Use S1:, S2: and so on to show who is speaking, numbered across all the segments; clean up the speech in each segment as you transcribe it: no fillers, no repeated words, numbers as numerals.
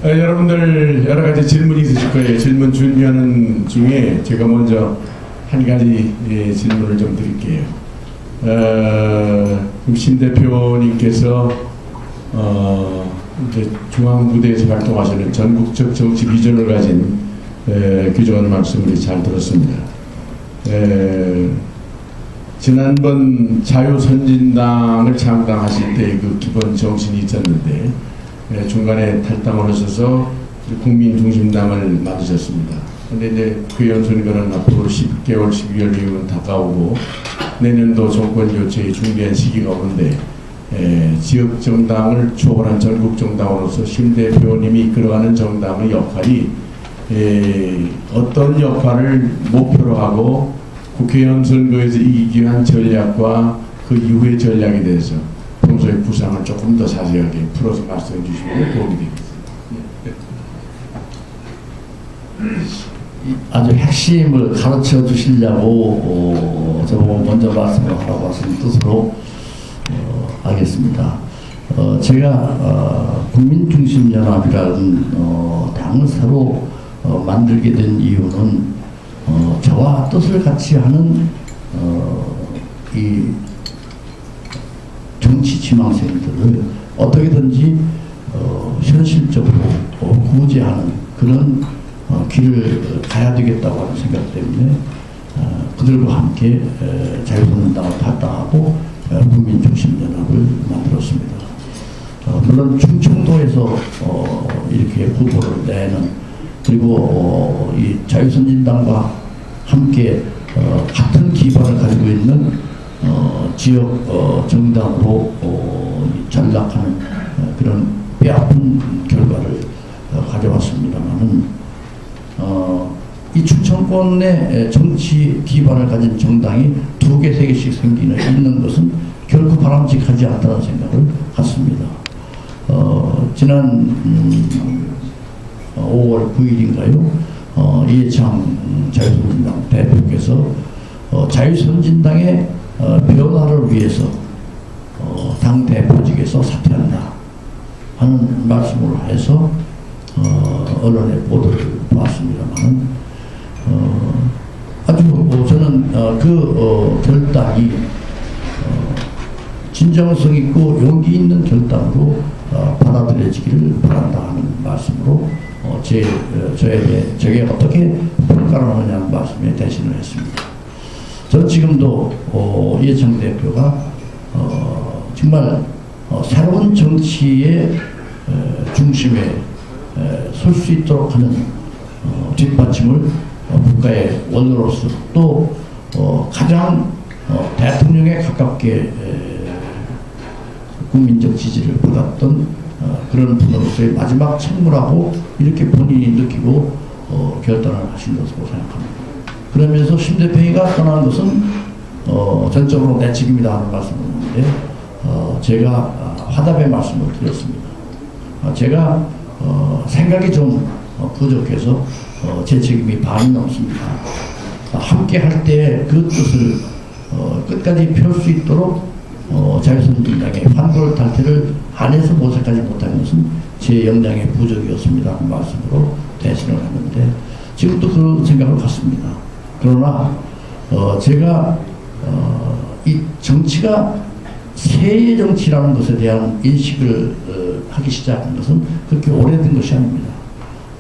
S1: 여러분들 여러 가지 질문이 있으실 거예요. 질문 준비하는 중에 제가 먼저 한 가지 질문을 좀 드릴게요. 심 대표님께서 이제 중앙부대에서 활동하시는 전국적 정치 비전을 가진 규정하는 말씀을 잘 들었습니다. 지난번 자유선진당을 창당하실 때 그 기본 정신이 있었는데 중간에 탈당을 하셔서 국민중심당을 만드셨습니다. 근데 이제 국회의원 선거는 앞으로 10개월, 12개월 이후면 다가오고 내년도 정권 교체의 중대한 시기가 오는데 지역 정당을 초월한 전국 정당으로서 심 대표님이 이끌어가는 정당의 역할이 어떤 역할을 목표로 하고 국회의원 선거에서 이기기 위한 전략과 그 이후의 전략에 대해서 평소의 구상을 조금 더 자세하게 풀어서 말씀해 주시면 도움이 되겠습니다.
S2: 아주 핵심을 가르쳐 주시려고 저보고 먼저 말씀을 하라고 하신 뜻으로 하겠습니다. 제가 국민중심연합이라는 당을 새로 만들게 된 이유는 저와 뜻을 같이 하는 이 정치 지망생들을 어떻게든지 현실적으로 구제하는 그런 길을 가야 되겠다고 하는 생각 때문에 그들과 함께 자유선진당을 탈당하고 국민중심연합을 만들었습니다. 물론 충청도에서 이렇게 후보를 내는 그리고 이 자유선진당과 함께 같은 기반을 가지고 있는 지역 정당으로 전락하는 그런 뼈아픈 결과를 가져왔습니다만은 이 충청권의 정치 기반을 가진 정당이 2개, 3개씩 있는 것은 결코 바람직하지 않다는 생각을 갖습니다. 지난 5월 9일인가요? 이해창 자유선진당 대표께서 자유선진당의 변화를 위해서 당 대표직에서 사퇴한다 하는 말씀을 해서 언론의 보도를 봤습니다만 아주 저는 그 결단이 진정성 있고 용기 있는 결단으로 받아들여지기를 바란다 하는 말씀으로 저에게 어떻게 평가를 하느냐는 말씀에 대신을 했습니다. 저는 지금도 이해창 대표가 정말 새로운 정치의 중심에 설 수 있도록 하는 뒷받침을 국가의 원로로서 또 가장 대통령에 가깝게 국민적 지지를 받았던 그런 분으로서의 마지막 책무라고 이렇게 본인이 느끼고 결단을 하신 것으로 생각합니다. 그러면서 심 대표가 떠난 것은 전적으로 내 책임이다 하는 말씀을 했는데 제가 화답의 말씀을 드렸습니다. 제가 생각이 좀 부족해서 제 책임이 반이 넘습니다. 함께 할 때 그 뜻을 끝까지 펼 수 있도록 자유선진당의 환골 탈퇴를 안에서 모색하지 못한 것은 제 역량의 부족이었습니다 하는 말씀으로 대신을 했는데 지금도 그 생각을 갖습니다. 그러나 제가 이 정치가 세의 정치라는 것에 대한 인식을 하기 시작한 것은 그렇게 오래된 것이 아닙니다.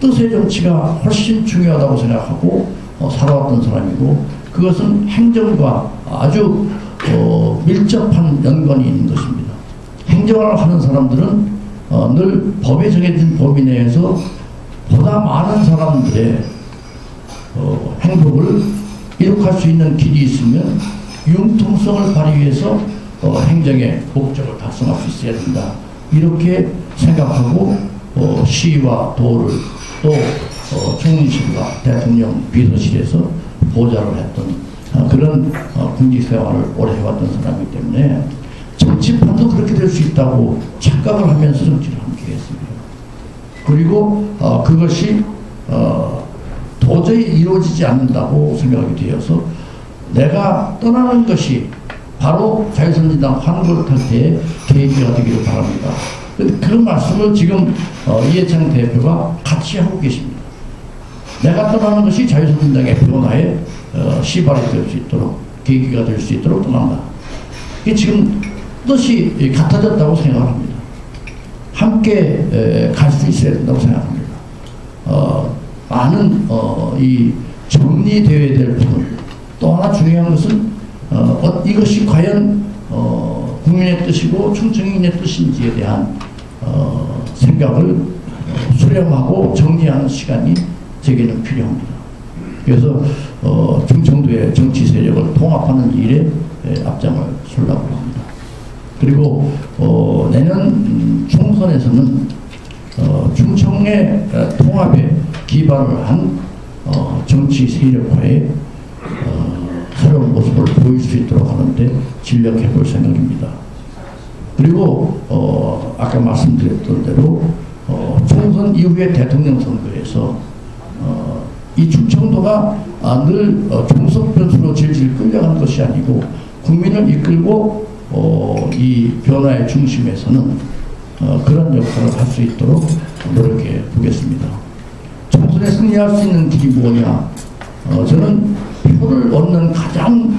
S2: 뜻의 정치가 훨씬 중요하다고 생각하고 살아왔던 사람이고 그것은 행정과 아주 밀접한 연관이 있는 것입니다. 행정을 하는 사람들은 늘 법에 정해진 범위 내에서 보다 많은 사람들의 행복을 이룩할 수 있는 길이 있으면 융통성을 발휘해서 행정의 목적을 달성할 수 있어야 된다. 이렇게 생각하고 시와 도를 또 총리실과 대통령 비서실에서 보좌를 했던 그런 국직생활을 오래 해왔던 사람이기 때문에 정치판도 그렇게 될 수 있다고 착각을 하면서 정치를 함께 했습니다. 그리고 그것이 도저히 이루어지지 않는다고 생각이 되어서 내가 떠나는 것이 바로 자유선진당 환골 탈퇴의 계기가 되기를 바랍니다. 그 말씀을 지금 이해창 대표가 같이 하고 계십니다. 내가 떠나는 것이 자유선진당의 변화의 시발이 될 수 있도록, 계기가 될 수 있도록 떠난다. 이게 지금 뜻이 같아졌다고 생각합니다. 함께 갈 수 있어야 된다고 생각합니다. 많은 이 정리되어야 될 부분, 또 하나 중요한 것은 이것이 과연 국민의 뜻이고 충청인의 뜻인지에 대한 생각을 수렴하고 정리하는 시간이 제게는 필요합니다. 그래서 충청도의 정치 세력을 통합하는 일에 앞장을 서려고 합니다. 그리고 내년 총선에서는 충청의 통합에 기반을 한 정치 세력화의 새로운 모습을 보일 수 있도록 하는데 진력해 볼 생각입니다. 그리고 아까 말씀드렸던 대로 총선 이후의 대통령 선거에서 이 충청도가 늘 종속 변수로 질질 끌려가는 것이 아니고 국민을 이끌고 이 변화의 중심에서는 그런 역할을 할 수 있도록 노력해 보겠습니다. 총선에 승리할 수 있는 길이 뭐냐? 저는 표를 얻는 가장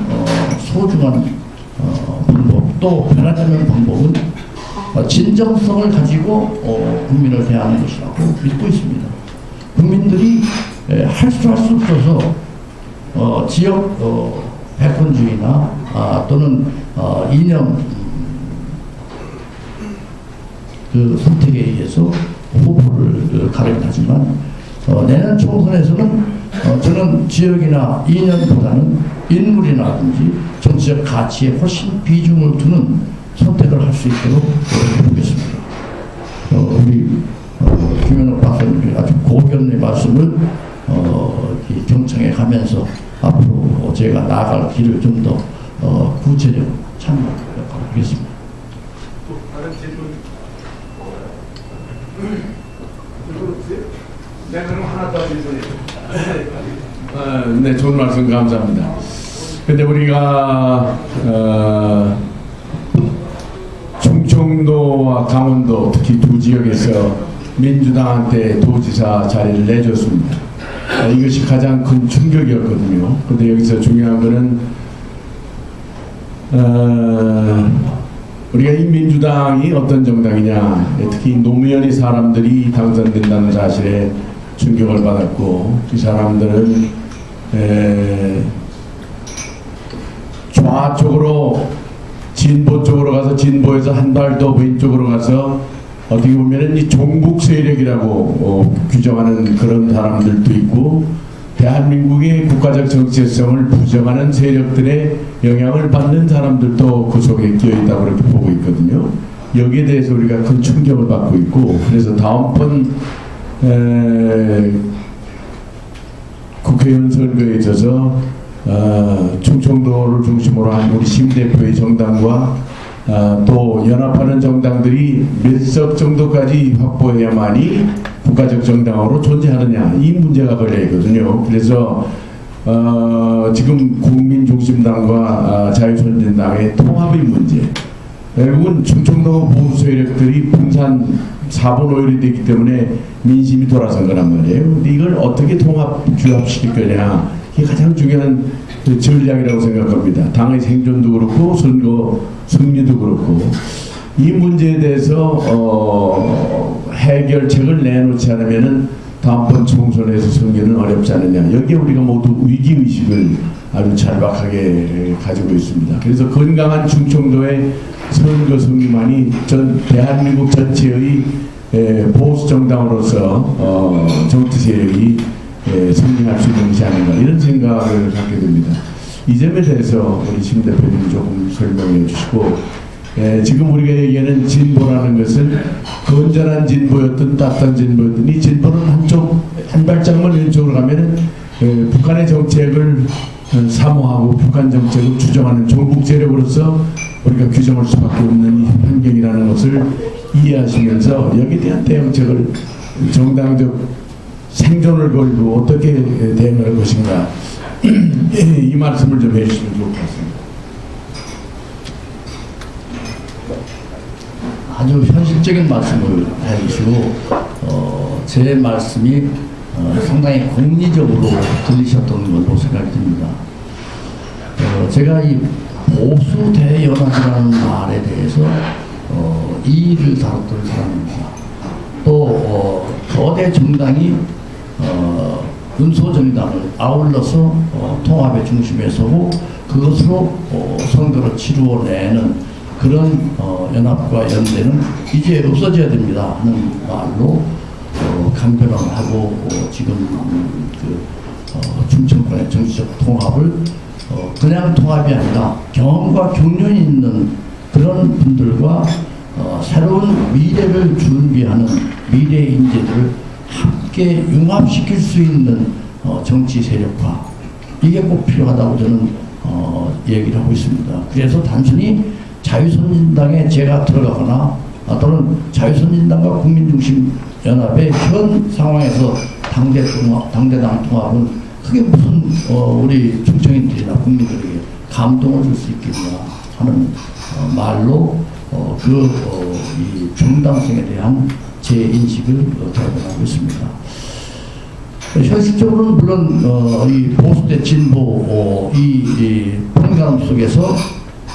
S2: 소중한 방법, 또 변하지 않는 방법은 진정성을 가지고 국민을 대하는 것이라고 믿고 있습니다. 국민들이 할 수 없어서 지역 패권주의나 또는 이념 그 선택에 의해서 후보를 가려하지만 내년 총선에서는 저는 지역이나 이념보다는 인물이라든지 정치적 가치에 훨씬 비중을 두는 선택을 할 수 있도록 노력해 보겠습니다. 우리 김현욱 박사님이 아주 고견의 말씀을 경청해 가면서 앞으로 제가 나아갈 길을 좀 더 구체적으로 참고하겠습니다.
S1: 다른 질문? 네, 그럼 하나 더 질문이요. 네, 좋은 말씀 감사합니다. 근데 우리가 충청도와 강원도 특히 두 지역에서 민주당한테 도지사 자리를 내줬습니다. 이것이 가장 큰 충격이었거든요. 근데 여기서 중요한 거는 우리가 이 민주당이 어떤 정당이냐, 특히 노무현의 사람들이 당선된다는 사실에 충격을 받았고, 이 사람들은 좌쪽으로 진보 쪽으로 가서 진보에서 한 발 더 왼쪽으로 가서 어떻게 보면은 이 종북 세력이라고 규정하는 그런 사람들도 있고, 대한민국의 국가적 정체성을 부정하는 세력들의 영향을 받는 사람들도 그 속에 끼어 있다고 그렇게 보고 있거든요. 여기에 대해서 우리가 큰 충격을 받고 있고, 그래서 다음번 국회의원 선거에 있어서 충청도를 중심으로 한 우리 심 대표의 정당과 또 연합하는 정당들이 몇 석 정도까지 확보해야만이 국가적 정당으로 존재하느냐, 이 문제가 걸려 있거든요. 그래서 지금 국민중심당과 자유선진당의 통합의 문제, 결국은 충청도 보수 세력들이 분산 4분 5일이 되기 때문에 민심이 돌아선 거란 말이에요. 근데 이걸 어떻게 규합시킬 거냐, 이게 가장 중요한 전략이라고 생각합니다. 당의 생존도 그렇고 선거 승리도 그렇고, 이 문제에 대해서 해결책을 내놓지 않으면은 다음번 총선에서 승리는 어렵지 않느냐. 여기에 우리가 모두 위기의식을 아주 절박하게 가지고 있습니다. 그래서 건강한 충청도의 선거 승리만이 전 대한민국 전체의 보수 정당으로서 정치 세력이 승리할 수 있는 것이 아닌가, 이런 생각을 갖게 됩니다. 이 점에 대해서 우리 심 대표님이 조금 설명해 주시고, 지금 우리가 얘기하는 진보라는 것은 건전한 진보였든 따뜻한 진보였든, 이 진보는 한 발짝만 왼쪽으로 가면은 북한의 정책을 사모하고 북한 정책을 추정하는 종북 세력으로서 우리가 규정할 수밖에 없는 이 환경이라는 것을 이해하시면서 여기에 대한 대응책을 정당적 생존을 걸고 어떻게 대응할 것인가, 이 말씀을 좀 해주시면 좋을 것 같습니다.
S2: 아주 현실적인 말씀을 해주시고 제 말씀이 상당히 공리적으로 들리셨던 걸로 생각이 듭니다. 제가 이 보수 대연합이라는 말에 대해서 이 일을 다뤘던 사람입니다. 또 거대 정당이 군소정당을 아울러서 통합의 중심에 서고 그것으로 선거를 치루어내는 그런 연합과 연대는 이제 없어져야 됩니다 하는 말로 강변을 하고 지금 충청권의 정치적 통합을 그냥 통합이 아니라 경험과 경륜이 있는 그런 분들과 새로운 미래를 준비하는 미래 인재들을 함께 융합시킬 수 있는 정치 세력화, 이게 꼭 필요하다고 저는 얘기를 하고 있습니다. 그래서 단순히 자유선진당에 제가 들어가거나 또는 자유선진당과 국민중심연합의 현 상황에서 당대당 통합은 그게 무슨 우리 충청인들이나 국민들에게 감동을 줄 수 있겠냐 하는 말로 이 정당성에 대한 제 인식을 대변하고 있습니다. 현실적으로는 물론 이 보수 대 진보 이 판가름 속에서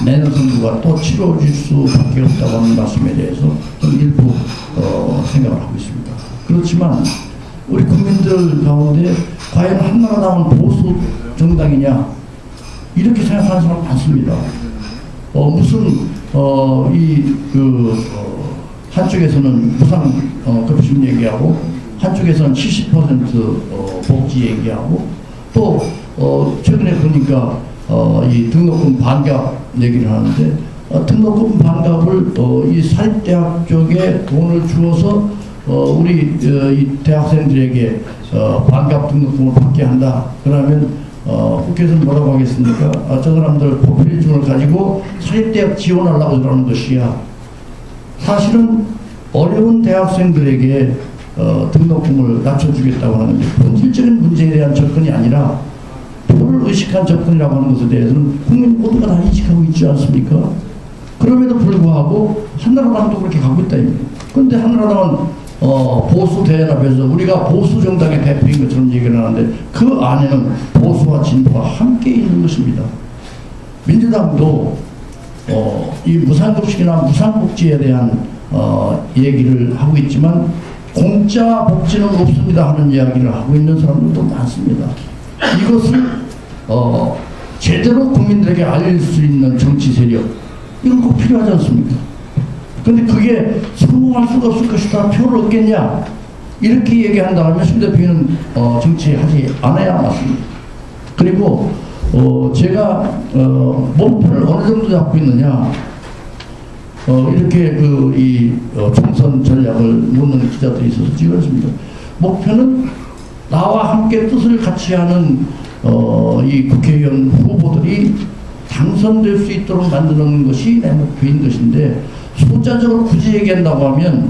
S2: 내년 선거가 또 치러질 수밖에 없다고 하는 말씀에 대해서 좀 일부 생각을 하고 있습니다. 그렇지만 우리 국민들 가운데 과연 한나라당은 보수 정당이냐 이렇게 생각하는 사람 많습니다. 무슨 한쪽에서는 무상급식 얘기하고 한쪽에서는 70% 복지 얘기하고 또 최근에 보니까 이 등록금 반값 얘기를 하는데 등록금 반값을 이 사립대학 쪽에 돈을 주어서 우리 이 대학생들에게 반값 등록금을 받게 한다. 그러면 국회에서는 뭐라고 하겠습니까? 저 사람들 포퓰리즘을 가지고 사립대학 지원하려고 그러는 것이야. 사실은 어려운 대학생들에게 등록금을 낮춰주겠다고 하는 본질적인 문제에 대한 접근이 아니라 도를 의식한 접근이라고 하는 것에 대해서는 국민 모두가 다 인식하고 있지 않습니까? 그럼에도 불구하고 한나라당도 그렇게 가고 있다. 그런데 한나라당은 보수 대연합에서 우리가 보수 정당의 대표인 것처럼 얘기를 하는데 그 안에는 보수와 진보가 함께 있는 것입니다. 민주당도 이 무상급식이나 무상복지에 대한 얘기를 하고 있지만 공짜 복지는 없습니다 하는 이야기를 하고 있는 사람들도 많습니다. 이것을 제대로 국민들에게 알릴 수 있는 정치 세력, 이건 꼭 필요하지 않습니까? 근데 그게 성공할 수가 없을 것이다. 표를 얻겠냐? 이렇게 얘기한다면 심 대표는 정치하지 않아야 맞습니다. 그리고 제가 목표를 어느 정도 잡고 있느냐? 이렇게 이 총선 전략을 묻는 기자들이 있어서 찍었습니다. 목표는 나와 함께 뜻을 같이 하는 이 국회의원 후보들이 당선될 수 있도록 만드는 것이 내 목표인 것인데, 숫자적으로 굳이 얘기한다고 하면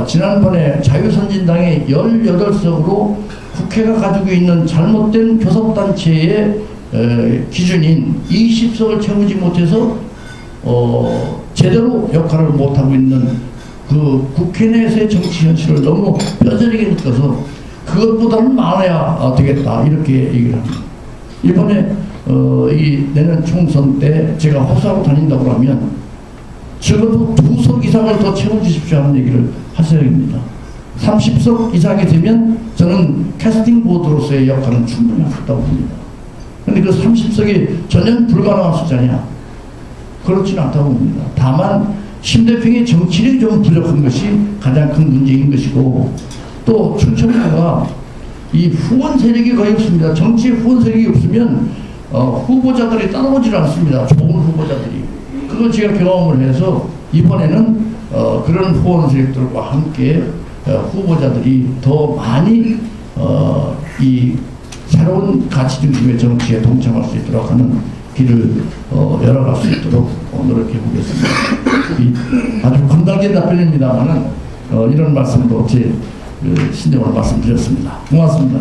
S2: 지난번에 자유선진당의 18석으로 국회가 가지고 있는 잘못된 교섭단체의 기준인 20석을 채우지 못해서 제대로 역할을 못하고 있는 그 국회 내에서의 정치 현실을 너무 뼈저리게 느껴서 그것보다는 많아야 되겠다 이렇게 얘기를 합니다. 이번에 이 내년 총선 때 제가 호소하고 다닌다고 하면 적어도 2석 이상을 더 채워주십시오 하는 얘기를 하셔야 됩니다. 30석 이상이 되면 저는 캐스팅 보드로서의 역할은 충분히 하겠다고 봅니다. 그런데 그 30석이 전혀 불가능한 숫자냐? 그렇지는 않다고 봅니다. 다만 심 대표의 정치력이 좀 부족한 것이 가장 큰 문제인 것이고, 또 충청도가 이 후원 세력이 거의 없습니다. 정치 후원 세력이 없으면 후보자들이 따라오질 않습니다. 좋은 후보자들이. 그걸 제가 경험을 해서 이번에는 그런 후원 세력들과 함께 후보자들이 더 많이 이 새로운 가치 중심의 정치에 동참할 수 있도록 하는 길을 열어갈 수 있도록 노력해 보겠습니다. 아주 건달된 답변입니다만은 이런 말씀도 제 신경을 말씀드렸습니다. 고맙습니다.